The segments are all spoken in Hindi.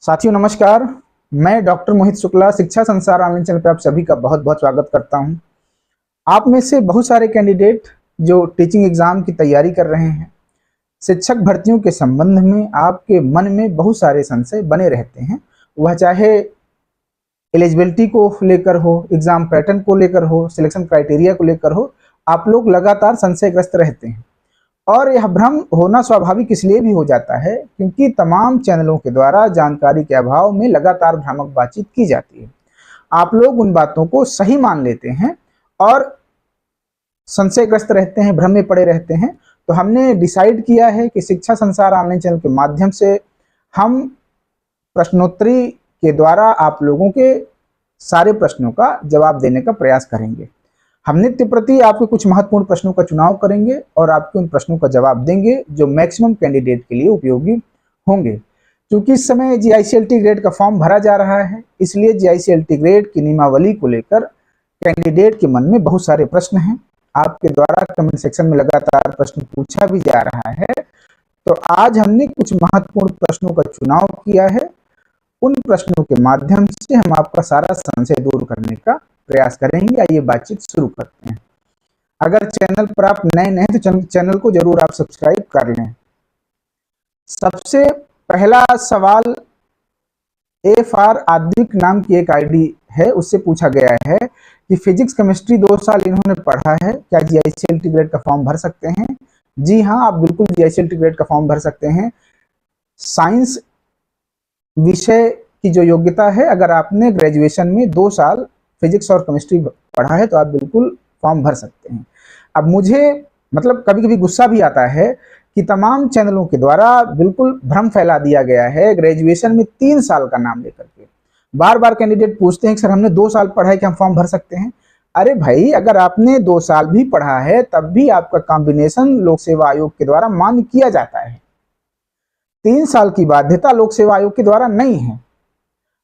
साथियों नमस्कार। मैं डॉक्टर मोहित शुक्ला शिक्षा संसार ऑनलाइन चैनल पर आप सभी का बहुत बहुत स्वागत करता हूं। आप में से बहुत सारे कैंडिडेट जो टीचिंग एग्जाम की तैयारी कर रहे हैं, शिक्षक भर्तियों के संबंध में आपके मन में बहुत सारे संशय बने रहते हैं। वह चाहे एलिजिबिलिटी को लेकर हो, एग्जाम पैटर्न को लेकर हो, सिलेक्शन क्राइटेरिया को लेकर हो, आप लोग लगातार संशयग्रस्त रहते हैं। और यह भ्रम होना स्वाभाविक इसलिए भी हो जाता है क्योंकि तमाम चैनलों के द्वारा जानकारी के अभाव में लगातार भ्रामक बातचीत की जाती है। आप लोग उन बातों को सही मान लेते हैं और संशयग्रस्त रहते हैं, भ्रम में पड़े रहते हैं। तो हमने डिसाइड किया है कि शिक्षा संसार ऑनलाइन चैनल के माध्यम से हम प्रश्नोत्तरी के द्वारा आप लोगों के सारे प्रश्नों का जवाब देने का प्रयास करेंगे। हम नित्य प्रति आपके कुछ महत्वपूर्ण प्रश्नों का चुनाव करेंगे और आपके उन प्रश्नों का जवाब देंगे जो मैक्सिमम कैंडिडेट के लिए उपयोगी होंगे। क्योंकि इस समय जीआईसीएलटी ग्रेड का फॉर्म भरा जा रहा है, इसलिए जीआईसीएलटी ग्रेड की नियमावली को लेकर कैंडिडेट के मन में बहुत सारे प्रश्न हैं। आपके द्वारा कमेंट सेक्शन में लगातार प्रश्न पूछा भी जा रहा है। तो आज हमने कुछ महत्वपूर्ण प्रश्नों का चुनाव किया है। उन प्रश्नों के माध्यम से हम आपका सारा संशय दूर करने का प्रयास करेंगे। आइए बातचीत शुरू करते हैं। अगर चैनल पर आप नए हैं तो चैनल को जरूर आप सब्सक्राइब कर लें। सबसे पहला सवाल एफआर आद्विक नाम की एक आईडी है, उससे पूछा गया है कि फिजिक्स केमिस्ट्री 2 साल इन्होंने पढ़ा है, क्या जीआईसीएलटी ग्रेड का फॉर्म भर सकते हैं? जी हाँ, आप बिल्कुल जीआईसीएलटी ग्रेड का फॉर्म भर सकते हैं। साइंस विषय की जो योग्यता है, अगर आपने ग्रेजुएशन में 2 साल फिजिक्स और केमिस्ट्री पढ़ा है तो आप बिल्कुल फॉर्म भर सकते हैं। अब मुझे कभी कभी गुस्सा भी आता है कि तमाम चैनलों के द्वारा बिल्कुल भ्रम फैला दिया गया है ग्रेजुएशन में 3 साल का नाम लेकर के। बार बार कैंडिडेट पूछते हैं कि सर हमने 2 साल पढ़ा है, क्या हम फॉर्म भर सकते हैं? अरे भाई, अगर आपने 2 साल भी पढ़ा है तब भी आपका कॉम्बिनेशन लोक सेवा आयोग के द्वारा मान्य किया जाता है। 3 साल की बाध्यता लोक सेवा आयोग के द्वारा नहीं है।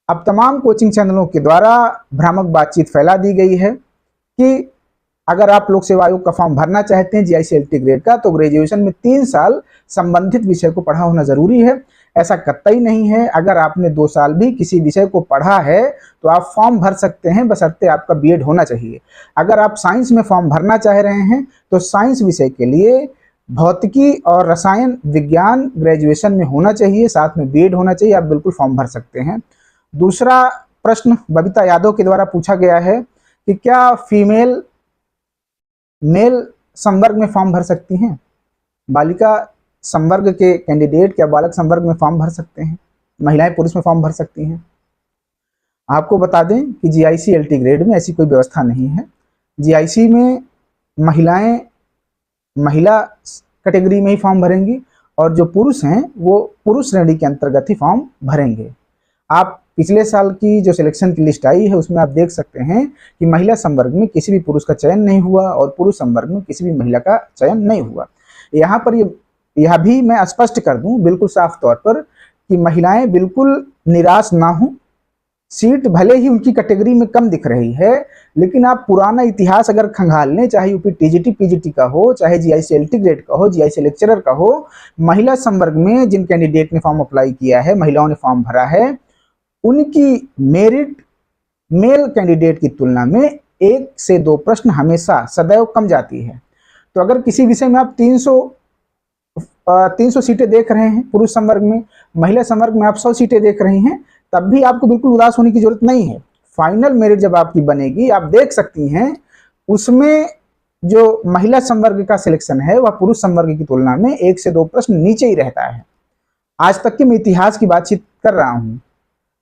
अब तमाम कोचिंग चैनलों के द्वारा भ्रामक बातचीत फैला दी गई है कि अगर आप लोक सेवा आयोग का फॉर्म भरना चाहते हैं जीआईसीएलटी ग्रेड का, तो ग्रेजुएशन में 3 साल संबंधित विषय को पढ़ा होना जरूरी है। ऐसा कतई नहीं है। अगर आपने 2 साल भी किसी विषय को पढ़ा है तो आप फॉर्म भर सकते हैं, बशर्ते आपका बीएड होना चाहिए। अगर आप साइंस में फॉर्म भरना चाह रहे हैं तो साइंस विषय के लिए भौतिकी और रसायन विज्ञान ग्रेजुएशन में होना चाहिए, साथ में बीएड होना चाहिए। आप बिल्कुल फॉर्म भर सकते हैं। दूसरा प्रश्न बबीता यादव के द्वारा पूछा गया है कि क्या फीमेल मेल संवर्ग में फॉर्म भर सकती हैं? बालिका संवर्ग के कैंडिडेट क्या बालक संवर्ग में फॉर्म भर सकते हैं? महिलाएं पुरुष में फॉर्म भर सकती हैं? आपको बता दें कि जीआईसीएलटी ग्रेड में ऐसी कोई व्यवस्था नहीं है। जीआईसी में महिलाएं महिला कैटेगरी में ही फॉर्म भरेंगी और जो पुरुष हैं वो पुरुष श्रेणी के अंतर्गत ही फॉर्म भरेंगे। आप पिछले साल की जो सिलेक्शन की लिस्ट आई है उसमें आप देख सकते हैं कि महिला संवर्ग में किसी भी पुरुष का चयन नहीं हुआ और पुरुष संवर्ग में किसी भी महिला का चयन नहीं हुआ। यहाँ पर यह भी मैं स्पष्ट कर दूं बिल्कुल साफ तौर पर कि महिलाएं बिल्कुल निराश ना हों। सीट भले ही उनकी कैटेगरी में कम दिख रही है, लेकिन आप पुराना इतिहास अगर खंगाल लें, चाहे यूपी टीजीटी पीजीटी का हो, चाहे जीआईसीएलटी ग्रेड का हो, जीआईसी लेक्चरर का हो, महिला संवर्ग में जिन कैंडिडेट ने फॉर्म अप्लाई किया है, महिलाओं ने फॉर्म भरा है, उनकी मेरिट मेल कैंडिडेट की तुलना में 1 से 2 प्रश्न हमेशा सदैव कम जाती है। तो अगर किसी विषय में आप 300 सीटें देख रहे हैं पुरुष संवर्ग में, महिला संवर्ग में आप 100 सीटें देख रही हैं, तब भी आपको बिल्कुल उदास होने की जरूरत नहीं है। फाइनल मेरिट जब आपकी बनेगी, आप देख सकती हैं उसमें जो महिला संवर्ग का सिलेक्शन है वह पुरुष संवर्ग की तुलना में 1 से 2 प्रश्न नीचे ही रहता है। आज तक के मैं इतिहास की बातचीत कर रहा हूं,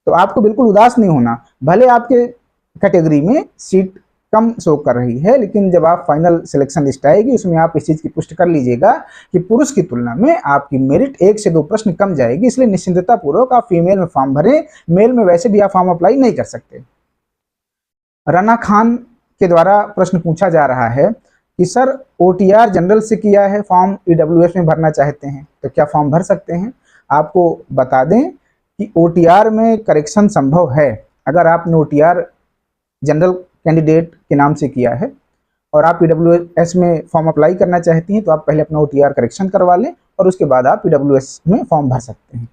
तो आपको बिल्कुल उदास नहीं होना। भले आपके कैटेगरी में सीट कम शो कर रही है, लेकिन जब आप फाइनल सिलेक्शन लिस्ट आएगी उसमें आप इस चीज़ की पुष्टि कर लीजिएगा कि पुरुष की तुलना में आपकी मेरिट 1 से 2 प्रश्न कम जाएगी। इसलिए निश्चिंतता पूर्वक आप फीमेल में फॉर्म भरें। मेल में वैसे भी आप फॉर्म अप्लाई नहीं कर सकते। रना खान के द्वारा प्रश्न पूछा जा रहा है कि सर ओटीआर जनरल से किया है, फॉर्म ईडब्ल्यूएस में भरना चाहते हैं, तो क्या फॉर्म भर सकते हैं? आपको बता दें कि ओटीआर में करेक्शन संभव है। अगर आपने ओटीआर जनरल कैंडिडेट के नाम से किया है और आप ईडब्ल्यूएस में फॉर्म अप्लाई करना चाहती हैं तो आप पहले अपना ओटीआर करेक्शन करवा लें और उसके बाद आप ईडब्ल्यूएस में फॉर्म भर सकते हैं।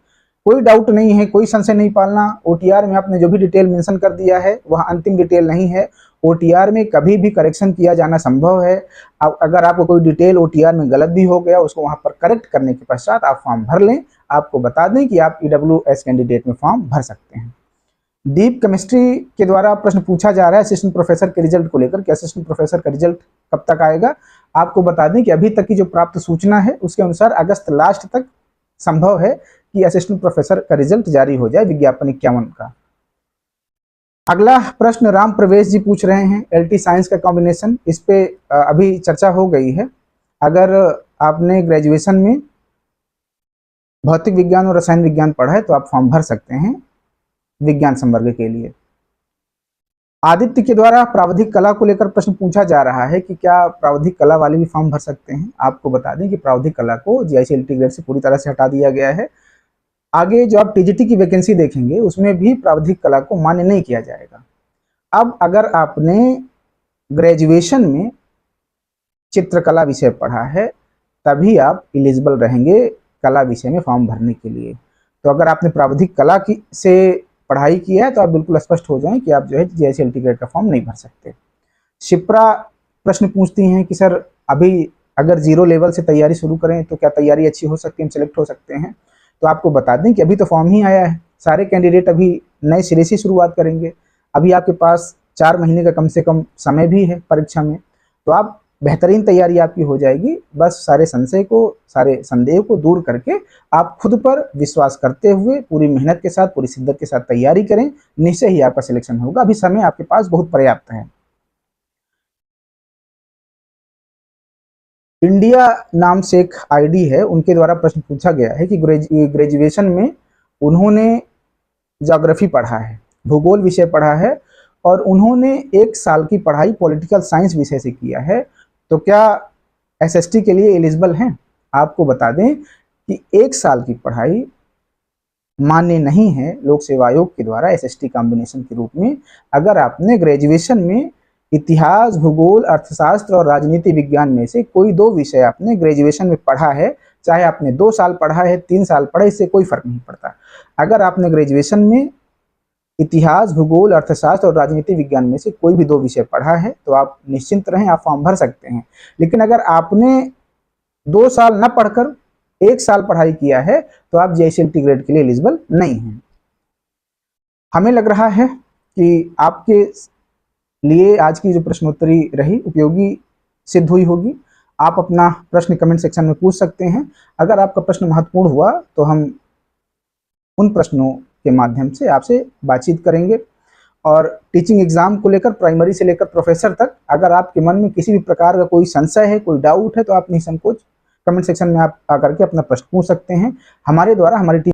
कोई डाउट नहीं है, कोई संशय नहीं पालना। ओटीआर में आपने जो भी डिटेल मेंशन कर दिया है वह अंतिम डिटेल नहीं है। ओटीआर में कभी भी करेक्शन किया जाना संभव है। अब अगर आपको कोई डिटेल ओटीआर में गलत भी हो गया, उसको वहां पर करेक्ट करने के पश्चात आप फॉर्म भर लें। आपको बता दें कि आप ईडब्ल्यूएस कैंडिडेट में फॉर्म भर सकते हैं। डीप केमिस्ट्री के द्वारा प्रश्न पूछा जा रहा है असिस्टेंट प्रोफेसर के रिजल्ट को लेकर कि असिस्टेंट प्रोफेसर का रिजल्ट कब तक आएगा। आपको बता दें कि अभी तक की जो प्राप्त सूचना है उसके अनुसार अगस्त लास्ट तक संभव है कि असिस्टेंट प्रोफेसर का रिजल्ट जारी हो जाए, विज्ञापन 51 का। अगला प्रश्न राम प्रवेश जी पूछ रहे हैं, एलटी साइंस का कॉम्बिनेशन, इस पे अभी चर्चा हो गई है। अगर आपने ग्रेजुएशन में भौतिक विज्ञान और रसायन विज्ञान पढ़ा है तो आप फॉर्म भर सकते हैं विज्ञान संवर्ग के लिए। आदित्य के द्वारा प्रावधिक कला को लेकर प्रश्न पूछा जा रहा है कि क्या प्रावधिक कला वाले भी फॉर्म भर सकते हैं। आपको बता दें कि प्रावधिक कला को जीआईसी ग्रेड से पूरी तरह से हटा दिया गया है। आगे जो आप टीजीटी की वैकेंसी देखेंगे उसमें भी प्रावधिक कला को मान्य नहीं किया जाएगा। अब अगर आपने ग्रेजुएशन में चित्रकला विषय पढ़ा है तभी आप एलिजिबल रहेंगे कला विषय में फॉर्म भरने के लिए। तो अगर आपने प्रावधिक कला की से पढ़ाई की है तो आप बिल्कुल स्पष्ट हो जाएं कि आप जो है जीआईसी ग्रेड का फॉर्म नहीं भर सकते। शिप्रा प्रश्न पूछती हैं कि सर अभी अगर 0 लेवल से तैयारी शुरू करें तो क्या तैयारी अच्छी हो सकती है, हम सिलेक्ट हो सकते हैं। तो आपको बता दें कि अभी तो फॉर्म ही आया है, सारे कैंडिडेट अभी नए सिरे से शुरुआत करेंगे। अभी आपके पास 4 महीने का कम से कम समय भी है परीक्षा में, तो आप बेहतरीन तैयारी आपकी हो जाएगी। बस सारे संशय को, सारे संदेह को दूर करके आप खुद पर विश्वास करते हुए पूरी मेहनत के साथ, पूरी शिद्दत के साथ तैयारी करें, निश्चय ही आपका सिलेक्शन होगा। अभी समय आपके पास बहुत पर्याप्त है। इंडिया नाम से एक आईडी है, उनके द्वारा प्रश्न पूछा गया है कि ग्रेजुएशन में उन्होंने ज्योग्राफी पढ़ा है, भूगोल विषय पढ़ा है और उन्होंने 1 साल की पढ़ाई पॉलिटिकल साइंस विषय से किया है, तो क्या एसएसटी के लिए एलिजिबल हैं। आपको बता दें कि 1 साल की पढ़ाई मान्य नहीं है लोक सेवा आयोग के द्वारा एसएसटी कॉम्बिनेशन के रूप में। अगर आपने ग्रेजुएशन में इतिहास, भूगोल, अर्थशास्त्र और राजनीति विज्ञान में से कोई 2 विषय आपने ग्रेजुएशन में पढ़ा है, चाहे आपने 2 साल पढ़ा है, 3 साल पढ़ा, इससे कोई फर्क नहीं पड़ता। अगर आपने ग्रेजुएशन में इतिहास, भूगोल, अर्थशास्त्र और राजनीति विज्ञान में से कोई भी 2 विषय पढ़ा है तो आप निश्चिंत रहें, आप फॉर्म भर सकते हैं। लेकिन अगर आपने 2 साल न पढ़कर 1 साल पढ़ाई किया है तो आप जीआईसी ग्रेड के लिए एलिजिबल नहीं हैं। हमें लग रहा है कि आपके लिए आज की जो प्रश्नोत्तरी रही उपयोगी सिद्ध हुई होगी। आप अपना प्रश्न कमेंट सेक्शन में पूछ सकते हैं। अगर आपका प्रश्न महत्वपूर्ण हुआ तो हम उन प्रश्नों के माध्यम से आपसे बातचीत करेंगे। और टीचिंग एग्जाम को लेकर प्राइमरी से लेकर प्रोफेसर तक अगर आपके मन में किसी भी प्रकार का कोई संशय है, कोई डाउट है, तो आप निसंकोच कमेंट सेक्शन में आप आकर के अपना प्रश्न पूछ सकते हैं। हमारे द्वारा हमारी टीम